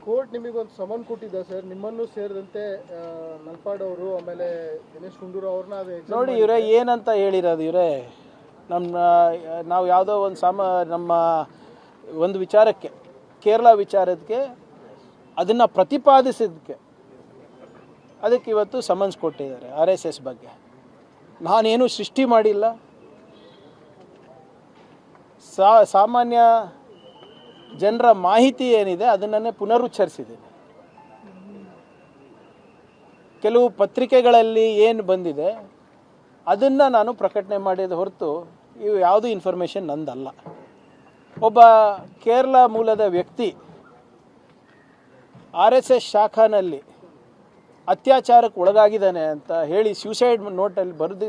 Court ನಿಮಗೊಂದು summon ಕೊಟ್ಟಿದೆ sir, ನಿಮ್ಮನ್ನು ಸೇರಿದಂತೆ ನಲ್ಪಾಡ್ ಅವರು ಆಮೇಲೆ ದಿನೇಶ್ ಗುಂಡೂರಾವ್ ಅವ್ರನ್ನ ಅದು ನೋಡಿ ಇವರೇ ಏನಂತ ಹೇಳಿರೋದು ಇವರೇ ನಾವು ಯಾವುದೋ ಒಂದು ನಮ್ಮ ಒಂದು ವಿಚಾರಕ್ಕೆ ಕೇರಳ ವಿಚಾರಕ್ಕೆ ಅದನ್ನು ಪ್ರತಿಪಾದಿಸಿದ್ದಕ್ಕೆ ಅದಕ್ಕೆ ಇವತ್ತು ಸಮನ್ಸ್ ಕೊಟ್ಟಿದ್ದಾರೆ RSS ಬಗ್ಗೆ. ನಾನೇನು ಸೃಷ್ಟಿ ಮಾಡಿಲ್ಲ. ಸಾಮಾನ್ಯ ಜನರ ಮಾಹಿತಿ ಏನಿದೆ ಅದನ್ನೇ ಪುನರುಚ್ಚರಿಸಿದ್ದೀನಿ. ಕೆಲವು ಪತ್ರಿಕೆಗಳಲ್ಲಿ ಏನು ಬಂದಿದೆ ಅದನ್ನು ನಾನು ಪ್ರಕಟಣೆ ಮಾಡಿದ ಹೊರತು ಇವು ಯಾವುದೂ ಇನ್ಫಾರ್ಮೇಷನ್ ನಂದಲ್ಲ. ಒಬ್ಬ ಕೇರಳ ಮೂಲದ ವ್ಯಕ್ತಿ RSS ಶಾಖಾನಲ್ಲಿ ಅತ್ಯಾಚಾರಕ್ಕೆ ಒಳಗಾಗಿದ್ದಾನೆ ಅಂತ ಹೇಳಿ ಸ್ಯೂಸೈಡ್ ನೋಟಲ್ಲಿ ಬರೆದು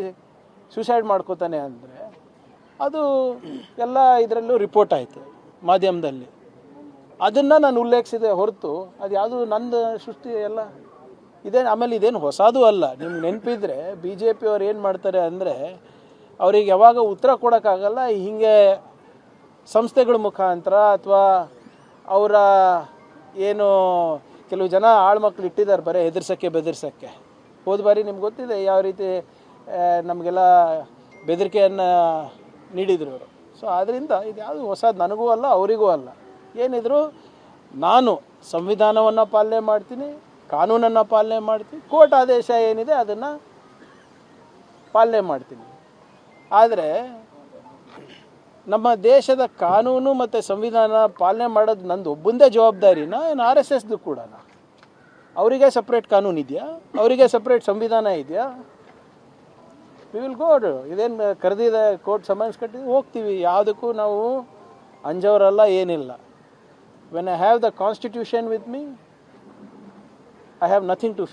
ಸ್ಯೂಸೈಡ್ ಮಾಡ್ಕೋತಾನೆ ಅಂದರೆ ಅದು ಎಲ್ಲ ಇದರಲ್ಲೂ ರಿಪೋರ್ಟ್ ಆಯಿತು ಮಾಧ್ಯಮದಲ್ಲಿ. ಅದನ್ನು ನಾನು ಉಲ್ಲೇಖಿಸಿದೆ ಹೊರತು ಅದು ಯಾವುದು ನಂದು ಸೃಷ್ಟಿ ಎಲ್ಲ ಆಮೇಲೆ ಇದೇನು ಹೊಸದು ಅಲ್ಲ. ನಿಮ್ಗೆ ನೆನಪಿದ್ರೆ BJP ಅವ್ರು ಏನು ಮಾಡ್ತಾರೆ ಅಂದರೆ ಅವ್ರಿಗೆ ಯಾವಾಗ ಉತ್ತರ ಕೊಡೋಕ್ಕಾಗಲ್ಲ, ಹೀಗೆ ಸಂಸ್ಥೆಗಳ ಮುಖಾಂತರ ಅಥವಾ ಅವರ ಏನು ಕೆಲವು ಜನ ಆಳ್ಮಕ್ಳು ಇಟ್ಟಿದ್ದಾರೆ ಬರೀ ಹೆದರ್ಸೋಕ್ಕೆ ಬೆದರ್ಸೋಕ್ಕೆ. ಹೋದ ಬಾರಿ ನಿಮ್ಗೆ ಗೊತ್ತಿದೆ ಯಾವ ರೀತಿ ನಮಗೆಲ್ಲ ಬೆದರಿಕೆಯನ್ನು ನೀಡಿದರು ಅವರು. ಸೊ ಆದ್ದರಿಂದ ಇದು ಯಾವುದು ಹೊಸದು ನನಗೂ ಅಲ್ಲ ಅವರಿಗೂ ಅಲ್ಲ. ಏನಿದ್ರು ನಾನು ಸಂವಿಧಾನವನ್ನು ಪಾಲನೆ ಮಾಡ್ತೀನಿ, ಕಾನೂನನ್ನು ಪಾಲನೆ ಮಾಡ್ತೀನಿ, ಕೋರ್ಟ್ ಆದೇಶ ಏನಿದೆ ಅದನ್ನು ಪಾಲನೆ ಮಾಡ್ತೀನಿ. ಆದರೆ ನಮ್ಮ ದೇಶದ ಕಾನೂನು ಮತ್ತು ಸಂವಿಧಾನ ಪಾಲನೆ ಮಾಡೋದು ನಂದು ಒಬ್ಬಂದೇ ಜವಾಬ್ದಾರಿನ ಏನು RSSದು ಕೂಡ? ಅವರಿಗೆ ಸಪ್ರೇಟ್ ಕಾನೂನು ಇದೆಯಾ? ಅವರಿಗೆ ಸಪ್ರೇಟ್ ಸಂವಿಧಾನ ಇದೆಯಾ? We will go. ಇದೇನು ಕರೆದಿದೆ ಕೋರ್ಟ್ ಸಮನ್ಸ್ ಕಟ್ಟಿದ್ದು ಹೋಗ್ತೀವಿ. ಯಾವುದಕ್ಕೂ ನಾವು ಅಂಜವರಲ್ಲ, ಏನಿಲ್ಲ. When I have the constitution with me, I have nothing to fear.